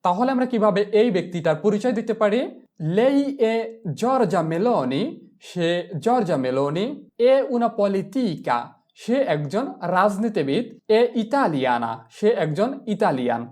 তাহলে আমরা কিভাবে এই ব্যক্তিটার পরিচয় দিতে পারি? Lei è Giorgia Meloni, সে জর্জা মেলোনি। এ una politica, সে একজন রাজনীতিবিদ। এ ইতালিয়ানা, সে একজন Italian.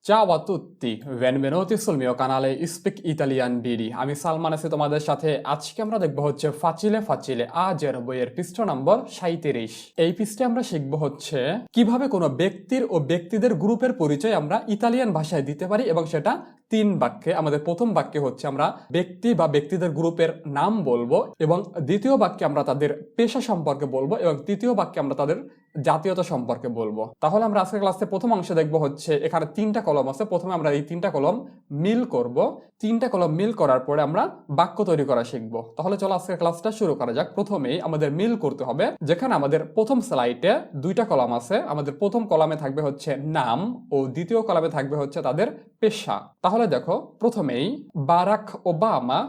Ciao a tutti, benvenuti sul mio canale Speak Italian BD। আমি সালমান আছি তোমাদের সাথে। আজকে আমরা দেখবো হচ্ছে ফাচিলে ফাচিলে আজের বইয়ের পৃষ্ঠা নম্বর 37। এই পৃষ্ঠে আমরা শিখবো হচ্ছে কিভাবে কোনো ব্যক্তির ও ব্যক্তিদের গ্রুপের পরিচয় আমরা ইতালিয়ান ভাষায় দিতে পারি, এবং সেটা 3 বাক্যে। আমাদের প্রথম বাক্যে হচ্ছে আমরা ব্যক্তি বা ব্যক্তিদের গ্রুপের নাম বলবো, এবং দ্বিতীয় বাক্যে আমরা তাদের পেশা সম্পর্কে বলবো, এবং তৃতীয় বাক্যে আমরা তাদের জাতীয়তা সম্পর্কে বলবো। তাহলে আমরা আজকের ক্লাসে প্রথম অংশে দেখবো হচ্ছে এখানে 3টা কলম আছে। প্রথমে আমরা এই 3টা কলম মিল করব। 3টা কলম মিল করার পরে আমরা বাক্য তৈরি করা শিখবো। তাহলে চলো আজকের ক্লাসটা শুরু করা যাক। প্রথমেই আমাদের মিল করতে হবে। যেখানে আমাদের প্রথম স্লাইডে 2টা কলাম আছে, আমাদের প্রথম কলামে থাকবে হচ্ছে নাম ও দ্বিতীয় কলামে থাকবে হচ্ছে তাদের পেশা। তাহলে দেখো প্রথমেই বারাক ওবামা।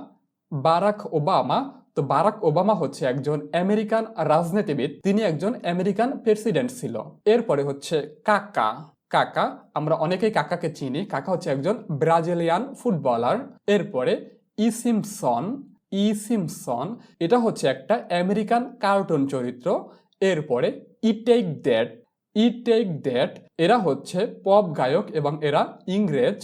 বারাক ওবামা, তো বারাক ওবামা হচ্ছে একজন আমেরিকান রাজনীতিবিদ, তিনি একজন আমেরিকান প্রেসিডেন্ট ছিল। এরপরে হচ্ছে কাকা। কাকা, আমরা অনেকেই কাকাকে চিনি। কাকা হচ্ছে একজন ব্রাজিলিয়ান ফুটবলার। এরপরে ইসিমসন। ইসিমসন, এটা হচ্ছে একটা আমেরিকান কার্টুন চরিত্র। এরপরে ইটেক দ্যাট। ইটেক দ্যাট, এরা হচ্ছে পপ গায়ক এবং এরা ইংরেজ।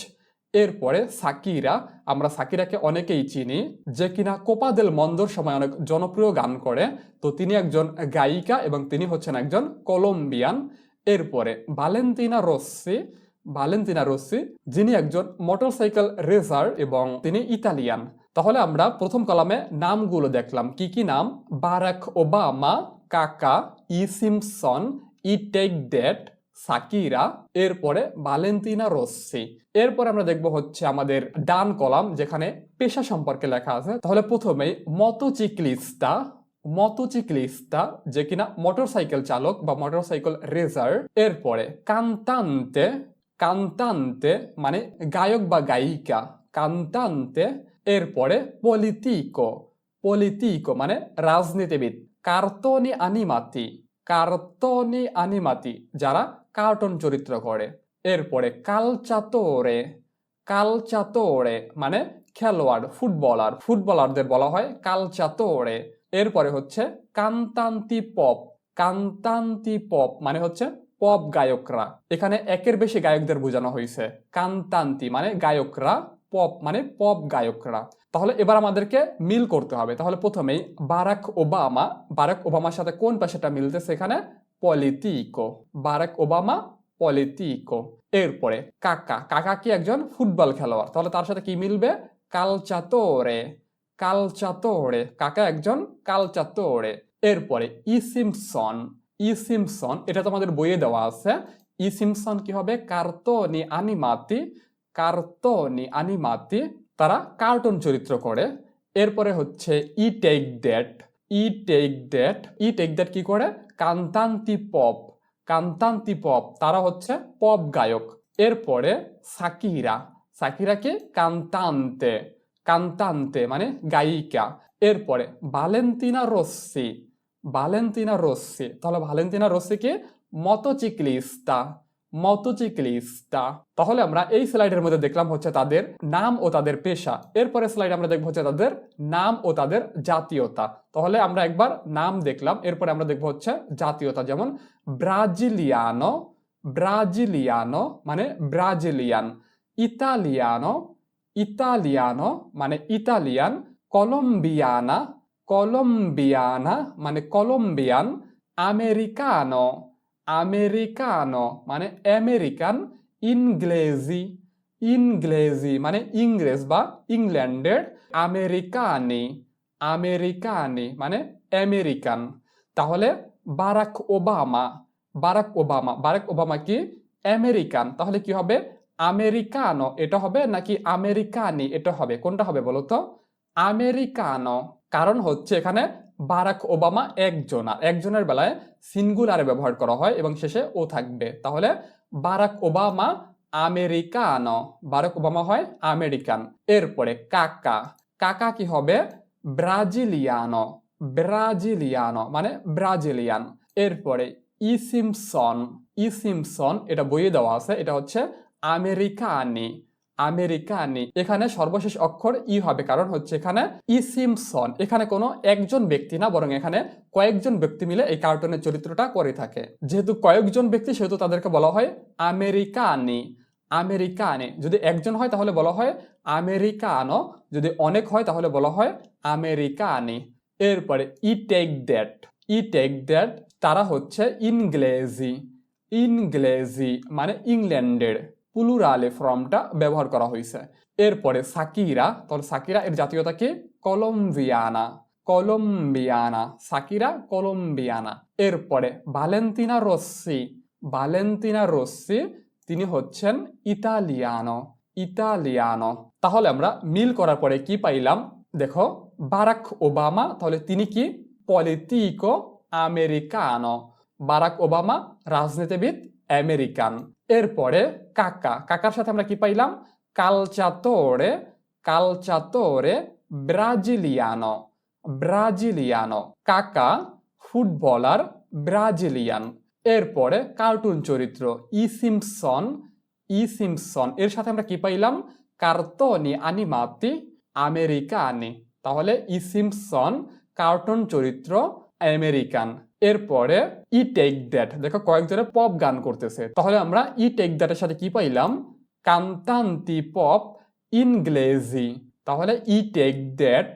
এরপরে সাকিরা, আমরা সাকিরাকে অনেকেই চিনি, যে কিনা কোপা দেল মন্দোর সময় অনেক জনপ্রিয় গান করে। তো তিনি একজন গায়িকা এবং তিনি হচ্ছেন একজন কলম্বিয়ান। এরপরে ভালেন্তিনা রোসি। ভালেন্তিনা রোসি, যিনি একজন মোটরসাইকেল রেসার এবং তিনি ইতালিয়ান। তাহলে আমরা প্রথম কলামে নামগুলো দেখলাম। কি কি নাম? বারাক ওবামা, কাকা, ইসিমসন, ইটেক দ্যাট, সাকিরা, এরপরে ভালেন্তিনা রোসি। এরপর আমরা দেখবো হচ্ছে আমাদের ডান কলাম, যেখানে পেশা সম্পর্কে লেখা আছে। তাহলে প্রথমেই মটোচিক্লিস্তা। মটোচিক্লিস্তা, যে কিনা মোটরসাইকেল চালক বা মোটরসাইকেল রেসার। এরপরে কান্তান্তে। কান্তান্তে মানে গায়ক বা গায়িকা, কান্তান্তে। এরপরে পলিটিকো। পলিটিকো মানে রাজনীতিবিদ। কার্তনি আনিমাতি। কার্তনি আনিমাতি, যারা কার্টুন চরিত্র করে। এরপরে কালচাতোরে। কালচাতোরে মানে খেলোয়াড়, ফুটবলার। ফুটবলারদের বলা হয় কালচাতোরে। এরপরে হচ্ছে কান্তান্তি পপ। কান্তান্তি পপ মানে হচ্ছে পপ গায়করা। এখানে একের বেশি গায়কদের বোঝানো হয়েছে। কান্তান্তি মানে গায়করা, পপ মানে পপ গায়করা। তাহলে এবার আমাদেরকে মিল করতে হবে। তাহলে প্রথমেই বারাক ওবামা। বারাক ওবামার সাথে কোন পেশাটা মিলতেছে এখানে? পলিটিকো। Barack Obama Politico. এরপরে কাকা। কাকা কি একজন ফুটবল খেলোয়াড়, তাহলে তার সাথে কি মিলবে? কালচাতোরে। কালচাতোরে, কাকা একজন কালচাতোরে। এরপরে ইসিমসন। ইসিমসন, এটা তোমাদের বইয়ে দেওয়া আছে। ইসিমসন কি হবে? কার্তনি আনিমাতি। কার্তনি আনিমাতি, তারা কার্টুন চরিত্র করে। এরপরে হচ্ছে ইটেক দ্যাট। ইটেক দ্যাট। ইটেক দ্যাট কি করে? কান্তান্তি পপ। কান্তান্তি পপ, তারা হচ্ছে পপ গায়ক। এরপরে সাকিরা। সাকিরা কি? কান্তান্তে। কান্তান্তে মানে গায়িকা। এরপরে ভালেন্তিনা রোসি। ভালেন্তিনা রোসি, তাহলে ভালেন্তিনা রোসি কি? মটোচিক্লিস্তা। মটোচিক্লিস্তা। তাহলে আমরা এই স্লাইডের মধ্যে দেখলাম হচ্ছে তাদের নাম ও তাদের পেশা। এরপরে স্লাইড আমরা দেখবো হচ্ছে তাদের নাম ও তাদের জাতীয়তা। তাহলে আমরা একবার নাম দেখলাম, এরপরে আমরা দেখবো হচ্ছে জাতীয়তা। যেমন ব্রাজিলিয়ানো। ব্রাজিলিয়ানো মানে ব্রাজিলিয়ান। ইতালিয়ানো। ইতালিয়ানো মানে ইতালিয়ান। কলম্বিয়ানা। কলম্বিয়ানা মানে কলম্বিয়ান। আমেরিকানো। আমেরিকানো মানে আমেরিকান। ইংরেজি। ইংরেজি মানে ইংরেজ বা ইংল্যান্ডের। আমেরিকানি। আমেরিকানি মানে আমেরিকান। তাহলে Barack Obama. Barack Obama. Barack Obama কি? আমেরিকান। তাহলে কি হবে? আমেরিকানো এটা হবে নাকি আমেরিকানি এটা হবে? কোনটা হবে বলো তো? আমেরিকানো। কারণ হচ্ছে এখানে বারাক ওবামা একজন, আর একজনের বেলায় সিঙ্গুলারে ব্যবহার করা হয় এবং শেষে ও থাকবে। তাহলে Barack Obama Americano. Barack Obama হয় আমেরিকান। এরপরে কাকা। কাকা কি হবে? ব্রাজিলিয়ানো। ব্রাজিলিয়ানো মানে ব্রাজিলিয়ান। এরপরে ইসিমসন। ইসিমসন, এটা বইয়ে দেওয়া আছে, এটা হচ্ছে আমেরিকানি। আমেরিকানি। এখানে সর্বশেষ অক্ষর ই হবে, কারণ হচ্ছে এখানে ইসিমসন, এখানে কোনো একজন ব্যক্তি না, বরং এখানে কয়েকজন ব্যক্তি মিলে এই কার্টুনের চরিত্রটা করে থাকে। যেহেতু কয়েকজন ব্যক্তি সেহেতু তাদেরকে বলা হয় আমেরিকানি। আমেরিকানি। যদি একজন হয় তাহলে বলা হয় আমেরিকানো, যদি অনেক হয় তাহলে বলা হয় আমেরিকানি। এরপরে ই টেক দ্যাট। ই টেক দ্যাট তারা হচ্ছে ইংরেজি। ইংরেজি মানে ইংল্যান্ডের প্লুরালে ফর্মটা ব্যবহার করা হয়েছে। এরপরে সাকিরা, তাহলে সাকিরা এর জাতীয়তা কি? কলম্বিয়ানা। Colombiana, Shakira Colombiana. এরপরে ভালেন্তিনা রোসি। ভালেন্তিনা রোসি তিনি হচ্ছেন ইতালিয়ানো। ইতালিয়ানো। তাহলে আমরা মিল করার পরে কি পাইলাম দেখো, বারাক ওবামা, তাহলে তিনি কি? Politico Americano. বারাক ওবামা রাজনীতিবিদ আমেরিকান। এরপরে কাকা, কাকার সাথে আমরা কি পাইলাম? কালচাতোরে। কালচাতোরে ব্রাজিলিয়ানো। ব্রাজিলিয়ানো। কাকা ফুটবলার ব্রাজিলিয়ান। এরপরে কার্টুন চরিত্র ই সিম্পসন। ই সিম্পসন এর সাথে আমরা কি পাইলাম? কার্টনি আনিমাতি আমেরিকানি। তাহলে ই সিম্পসন কার্টুন চরিত্র আমেরিকান। এরপরে ই টেক দ্যাট, দেখো কয়েকজনে পপ গান করতেছে, তাহলে আমরা ই টেক দ্যাটের সাথে কি পাইলাম? কান্তান্তি পপ ইংরেজি। তাহলে ই টেক দ্যাট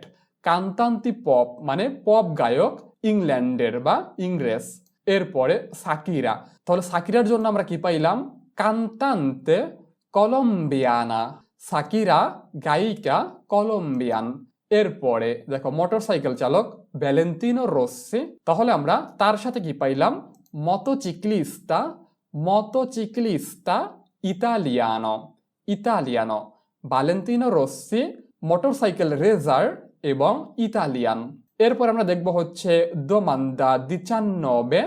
কান্তান্তি পপ মানে পপ গায়ক ইংল্যান্ডের বা ইংরেজ। এরপরে সাকিরা, তাহলে সাকিরার জন্য আমরা কি পাইলাম? কান্তান্তে কলম্বিয়ানা। সাকিরা গায়িকা কলম্বিয়ান। এরপরে দেখো মোটরসাইকেল চালক ভ্যালেন্তিনো রোসি, তাহলে আমরা তার সাথে কি পাইলাম? মোটোচিক্লিস্তা। মোটোচিক্লিস্তা ইতালিয়ানো। ইতালিয়ানো। ভ্যালেন্তিনো রোসি মোটরসাইকেল রেজার এবং ইতালিয়ান। এরপর আমরা দেখব হচ্ছে দোমান্দা দিচান্নবে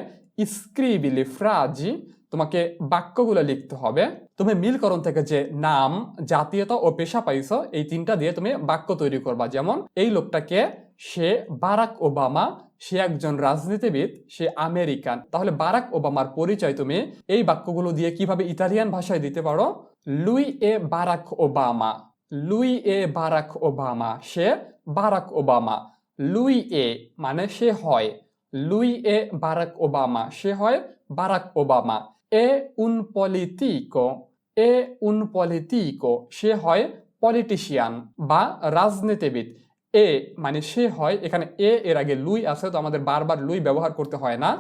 স্ক্রিবিলি ফ্রাজি। তোমাকে বাক্যগুলো লিখতে হবে। তুমি মিলকরণ থেকে যে নাম, জাতীয়তা ও পেশা পাইছো এই তিনটা দিয়ে তুমি বাক্য তৈরি করবা। যেমন এই লোকটাকে, সে বারাক ওবামা, সে একজন রাজনীতিবিদ, সে আমেরিকান। তাহলে বারাক ওবামার পরিচয় তুমি এই বাক্যগুলো দিয়ে কিভাবে ইতালিয়ান ভাষায় দিতে পারো? লুই এ বারাক ওবামা। লুই এ বারাক ওবামা, সে বারাক ওবামা। লুই এ মানে সে হয়। লুই এ বারাক ওবামা, সে হয় বারাক ওবামা। এ উন পলিটিকো। এ উন পলিটিকো, সে হয় পলিটিশিয়ান বা রাজনীতিবিদ। এ মানে সে হয়, এখানে এ এর আগে লুই আছে, তো আমাদের বারবার লুই ব্যবহার করতে হয় না।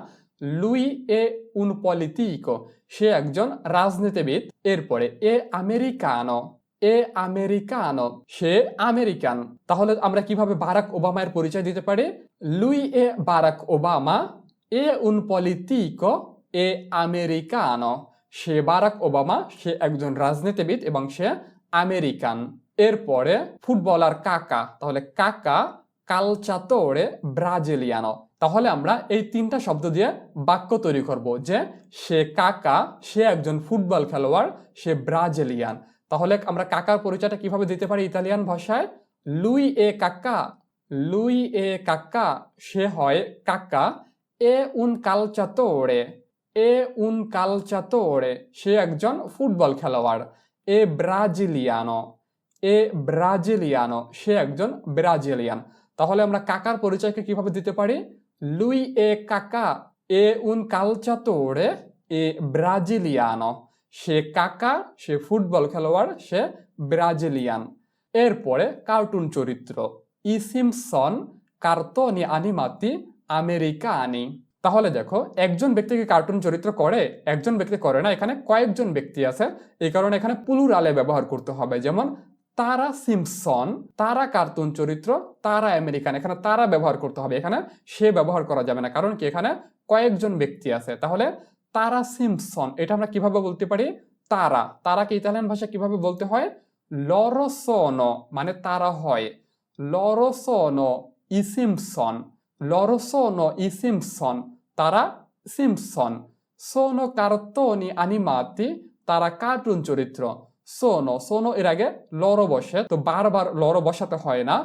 লুই এ উন পলিটিকো, সে একজন রাজনীতিবিদ। এরপরে এ আমেরিকানো। এ আমেরিকানো, সে আমেরিকান। তাহলে আমরা কিভাবে বারাক ওবামার পরিচয় দিতে পারি? লুই এ বারাক ওবামা এ উন পলিটিকো এ আমেরিকানো। সে বারাক ওবামা, সে একজন রাজনীতিবিদ এবং সে আমেরিকান। এরপরে ফুটবলার কাকা, তাহলে কাকা কালচাতোরে ব্রাজিলিয়ানো। তাহলে আমরা এই তিনটা শব্দ দিয়ে বাক্য তৈরি করব যে সে কাকা, সে একজন ফুটবল খেলোয়াড়, সে ব্রাজিলিয়ান। তাহলে আমরা কাকার পরিচয়টা কিভাবে দিতে পারি ইতালিয়ান ভাষায়? লুই এ কাকা। লুই এ কাকা, সে হয় কাকা। এ উন কালচাতোরে। এ উন কালচাতোরে, সে একজন ফুটবল খেলোয়াড়। এ ব্রাজিলিয়ানো। এ ব্রাজিলিয়ানো, সে একজন ব্রাজিলিয়ান। তাহলে আমরা কাকার পরিচয়কে কিভাবে দিতে পারি? লুই এ কাকা এ উন কালচাতোরে এ ব্রাজিলিয়ানো। সে কাকা, সে ফুটবল খেলোয়াড়, সে ব্রাজিলিয়ান। এরপরে কার্টুন চরিত্র ই সিম্পসন কার্টনি আনিমাতি আমেরিকানি। তাহলে দেখো একজন ব্যক্তিকে কার্টুন চরিত্র করে, একজন ব্যক্তি করে না, এখানে কয়েকজন ব্যক্তি আছে, এই কারণে এখানে প্লুরালে ব্যবহার করতে হবে। যেমন তারা সিম্পসন, তারা কার্টুন চরিত্র, তারা আমেরিকান, এখানে তারা ব্যবহার করতে হবে, এখানে সে ব্যবহার করা যাবে না, কারণ কি এখানে কয়েকজন ব্যক্তি আছে। তাহলে তারা সিম্পসন, এটা আমরা কিভাবে বলতে পারি? তারা, তারাকে ইতালিয়ান ভাষা কিভাবে বলতে হয়? লরো সোনো মানে তারা হয়। লরো সোনো ই সিম্পসন। লরো সোনো ই সিম্পসন, তারা সিম্পসন। সোনো কার্টনি আনিমাতি, তারা কার্টুন চরিত্র। সোনো, সোনো এর আগে লরো বসে, তো বারবার লরো বসাতে হয় না।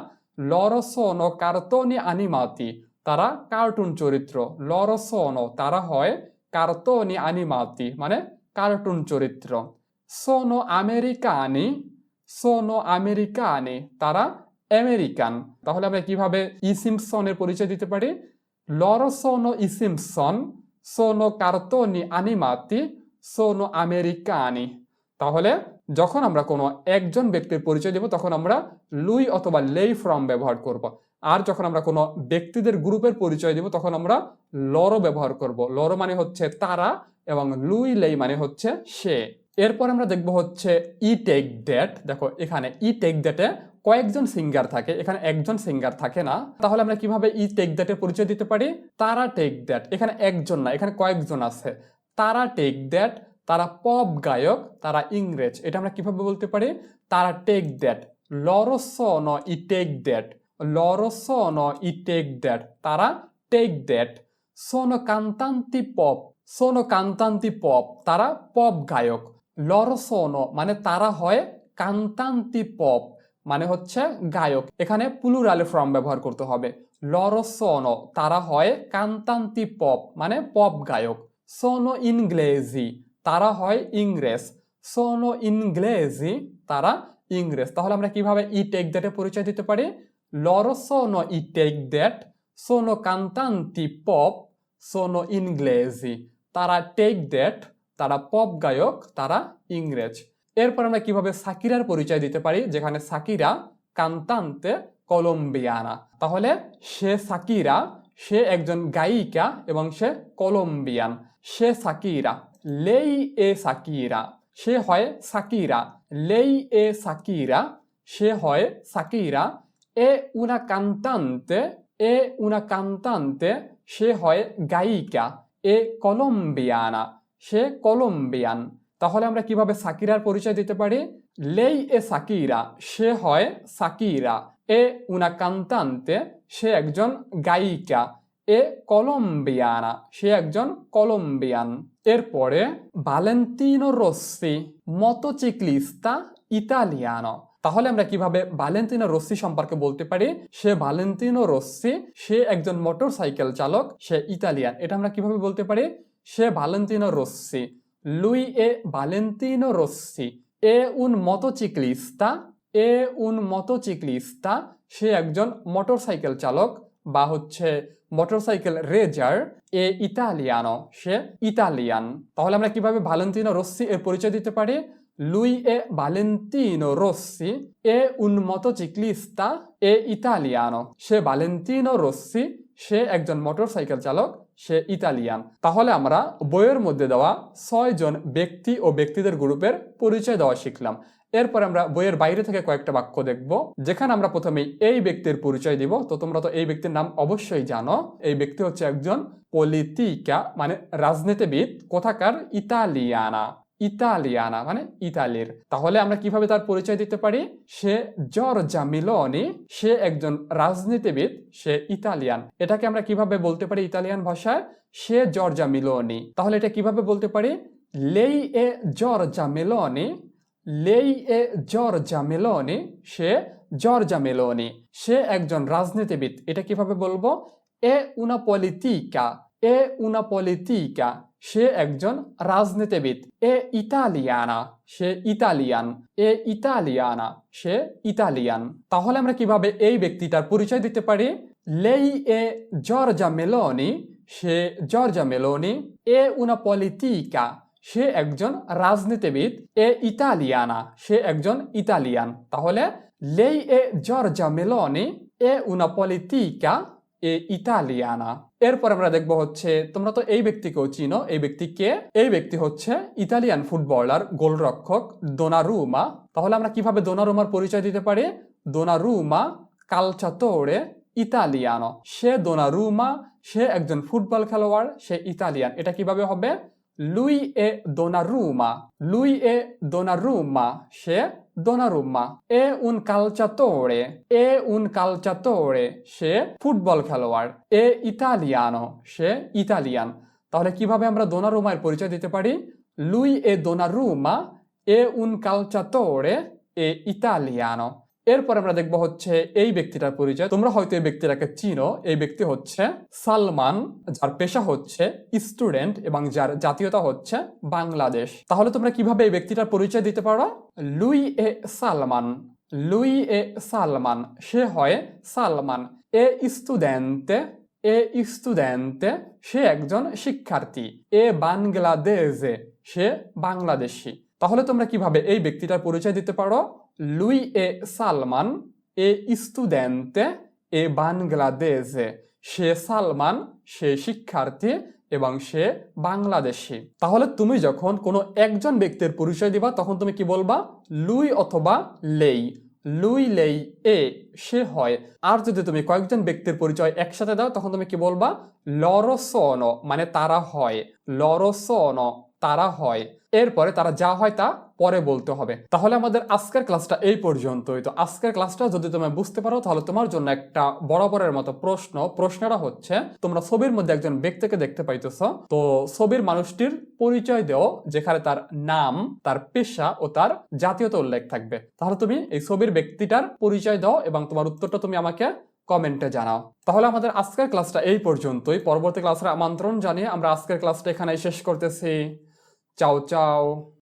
লরো সোনো কার্টনি আনিমাতি, তারা কার্টুন চরিত্র। লরো সোনো, তারা হয় কার্টনি আনিমাতি মানে কার্টুন চরিত্র। সোনো আমেরিকানি। সোনো আমেরিকানে, তারা আমেরিকান। তাহলে আমরা কিভাবে ই সিম্পসনের পরিচয় দিতে পারি? লরো সোনো ই সিম্পসন, সোনো কার্টুনি আনিমাতি, সোনো আমেরিকানি। তাহলে যখন আমরা কোনো একজন ব্যক্তির পরিচয় দেব তখন আমরা লুই অথবা লেই ফ্রম ব্যবহার করব। আর যখন আমরা কোনো ব্যক্তিদের গ্রুপের পরিচয় দেব তখন আমরা লরো ব্যবহার করব। লরো মানে হচ্ছে তারা এবং লুই লেই মানে হচ্ছে সে। এরপর আমরা দেখব হচ্ছে ই টেক দ্যাট। দেখো এখানে ই টেক দ্যাটে কয়েকজন সিঙ্গার থাকে, এখানে একজন সিঙ্গার থাকে না। তাহলে আমরা কিভাবে ই টেক দ্যাটের পরিচয় দিতে পারি? তারা টেক দ্যাট, এখানে একজন না, এখানে কয়েকজন আছে। তারা টেক দ্যাট, তারা পপ গায়ক, তারা ইংরেজ। এটা আমরা কিভাবে বলতে পারি? তারা টেক দ্যাট, লরো সোনো ই টেক দ্যাট, লরো সোনো ই টেক দ্যাট, তারা টেক দ্যাট। সোনো কান্তান্তি পপ, সোনো কান্তান্তি পপ, তারা পপ গায়ক। লরো সোনো মানে তারা হয়, কান্তান্তি পপ মানে হচ্ছে গায়ক। এখানে প্লুরাল ফর্ম ব্যবহার করতে হবে। লরো সোনো তারা হয়, কান্তান্তি পপ মানে পপ গায়ক। সোনো ইংরেজি তারা হয় ইংরেজ, সোনো ইংরেজি তারা ইংরেজ। তাহলে আমরা কিভাবে ই টেক দ্যাটের পরিচয় দিতে পারি? লরো সোনো ই টেক দ্যাট, সোনো কান্তান্তি পপ, সোনো ইংরেজি। তারা টেক দ্যাট, তারা পপ গায়ক, তারা ইংরেজ। এরপর আমরা কিভাবে সাকিরার পরিচয় দিতে পারি? যেখানে সাকিরা কান্তান্তে কলম্বিয়ানা। তাহলে সে সাকিরা, সে একজন গায়িকা এবং সে কলম্বিয়ান। সে সাকিরা, লেই এ সাকিরা, সে হয় সাকিরা, লেই এ সাকিরা, সে হয় সাকিরা। এ উনা কান্তান্তে, এ উনা কান্তান্তে, সে হয় গায়িকা। এ কলম্বিয়ানা, সে কলম্বিয়ান। তাহলে আমরা কিভাবে সাকিরার পরিচয় দিতে পারি? লেই এ সাকিরা, সে হয় সাকিরা। এ উনা কান্তান্তে, সে একজন গায়িকা। এ কলম্বিয়ানা, সে একজন কলম্বিয়ান। এরপরে ভালেন্তিনো রোসি, মোটোচিক্লিস্তা ইতালিয়ানো। তাহলে আমরা কিভাবে ভালেন্তিনো রোসি সম্পর্কে বলতে পারি? সে ভালেন্তিনো রোসি, সে একজন মোটরসাইকেল চালক, সে ইতালিয়ান। এটা আমরা কিভাবে বলতে পারি? সে ভালেন্তিনো Rossi, lui è Valentino Rossi, è un motociclista, è un motociclista, সে একজন মোটরসাইকেল চালক বা হচ্ছে মোটরসাইকেল রেজার। এ ইতালিয়ানো, সে ইতালিয়ান। তাহলে আমরা কিভাবে ভালেন্তিনো রossi এর পরিচয় দিতে পারি? lui è Valentino Rossi, è un motociclista, è italiano, সে ভালেন্তিনো রossi, সে একজন মোটরসাইকেল চালক, সে ইতালিয়ান। তাহলে আমরা বইয়ের মধ্যে দেওয়া 6 জন ব্যক্তি ও ব্যক্তিদের গ্রুপের পরিচয় দেওয়া শিখলাম। এরপর আমরা বইয়ের বাইরে থেকে কয়েকটা বাক্য দেখব, যেখানে আমরা প্রথমেই এই ব্যক্তির পরিচয় দিব। তো তোমরা তো এই ব্যক্তির নাম অবশ্যই জানো। এই ব্যক্তি হচ্ছে একজন পলিটিকা মানে রাজনীতিবিদ। কোথাকার? ইতালিয়ানা, ইতালিয়ানা মানে ইতালির। তাহলে আমরা কিভাবে তার পরিচয় দিতে পারি? সে জর্জা মেলোনি, সে একজন রাজনীতিবিদ, সে ইতালিয়ান। এটাকে আমরা কিভাবে বলতে পারি ইতালিয়ান ভাষায়? সে জর্জা মেলোনি। তাহলে এটা কিভাবে বলতে পারি? লেই এ জর্জা মেলোনি, লেই এ জর্জা মেলোনি, সে জর্জা মেলোনি, সে একজন রাজনীতিবিদ। এটা কিভাবে বলবো? এ উনা পলিটিকা, এ উনা পলিটিকা, সে একজন রাজনীতিবিদ। এ ইতালিয়ানা, সে ইতালিয়ান। এ ইতালিয়ানা, সে ইতালিয়ান। তাহলে আমরা কিভাবে এই ব্যক্তিটার পরিচয় দিতে পারি? লেই এ জর্জা মেলোনি, সে জর্জা মেলোনি। এ উনা পলিটিকা, সে একজন রাজনীতিবিদ। এ ইতালিয়ানা, সে একজন ইতালিয়ান। তাহলে লেই এ জর্জা মেলোনি, এ উনা পলিটিকা, এ ইতালিয়ানা। এরপর আমরা দেখবো হচ্ছে, তোমরা তো এই ব্যক্তিকেও চিনো। এই ব্যক্তিকে, এই ব্যক্তি হচ্ছে ইতালিয়ান ফুটবলার গোলরক্ষক দোনারুমা। তাহলে আমরা কিভাবে দোনারুমার পরিচয় দিতে পারি? দোনারুমা কালচাতোরে ইতালিয়ানো, সে দোনারুমা, সে একজন ফুটবল খেলোয়াড়, সে ইতালিয়ান। এটা কিভাবে হবে? lui è Donnarumma, lui è Donnarumma, সে Donnarumma। è un calciatore, è un calciatore, সে ফুটবল খেলোয়াড়। è italiano, সে ইতালিয়ান। তাহলে কিভাবে আমরা দোনারুমার পরিচয় দিতে পারি? lui è Donnarumma, è un calciatore, è italiano। এরপর আমরা দেখবো হচ্ছে এই ব্যক্তিটার পরিচয়। তোমরা হয়তো এই ব্যক্তিটাকে চিনো। এই ব্যক্তি হচ্ছে সালমান, যার পেশা হচ্ছে স্টুডেন্ট এবং যার জাতীয়তা হচ্ছে বাংলাদেশ। তাহলে তোমরা কিভাবে এই ব্যক্তিটার পরিচয় দিতে পারো? লুই এ সালমান, লুই এ সালমান, সে হয় সালমান। এ স্টুডেন্টে, এ স্টুডেন্টে, সে একজন শিক্ষার্থী। এ বাংলাদেশে, সে বাংলাদেশী। তাহলে তোমরা কিভাবে এই ব্যক্তিটার পরিচয় দিতে পারো? লুই এ সালমান, এ স্টুডেন্টে, এ বাংলাদেশে, সে সালমান, সে শিক্ষার্থী এবং সে বাংলাদেশী। তাহলে তুমি যখন কোনো একজন ব্যক্তির পরিচয় দিবা তখন তুমি কি বলবা? লুই অথবা লেই। লুই লেই এ, সে হয়। আর যদি তুমি কয়েকজন ব্যক্তির পরিচয় একসাথে দাও তখন তুমি কি বলবা? লরো সোনো, মানে তারা হয়। লরো সোনো, তারা হয়। এরপরে তারা যা হয় তা পরে বলতে হবে। তাহলে আমাদের আজকের ক্লাসটা এই পর্যন্তই। তো আজকের ক্লাসটা যদি তুমি বুঝতে পারো তাহলে তোমার জন্য একটা বরাবরের মতো প্রশ্নটা হচ্ছে, তোমরা ছবির মধ্যে একজন ব্যক্তিকে দেখতে পাইতেছ। তো ছবির মানুষটির পরিচয় দাও যেখানে তার নাম, তার পেশা ও তার জাতীয়তা উল্লেখ থাকবে। তাহলে তুমি এই ছবির ব্যক্তিটার পরিচয় দাও এবং তোমার উত্তরটা তুমি আমাকে কমেন্টে জানাও। তাহলে আমাদের আজকের ক্লাসটা এই পর্যন্তই। পরবর্তী ক্লাসের আমন্ত্রণ জানিয়ে আমরা আজকের ক্লাসটা এখানে শেষ করতেছি। চাও চাও।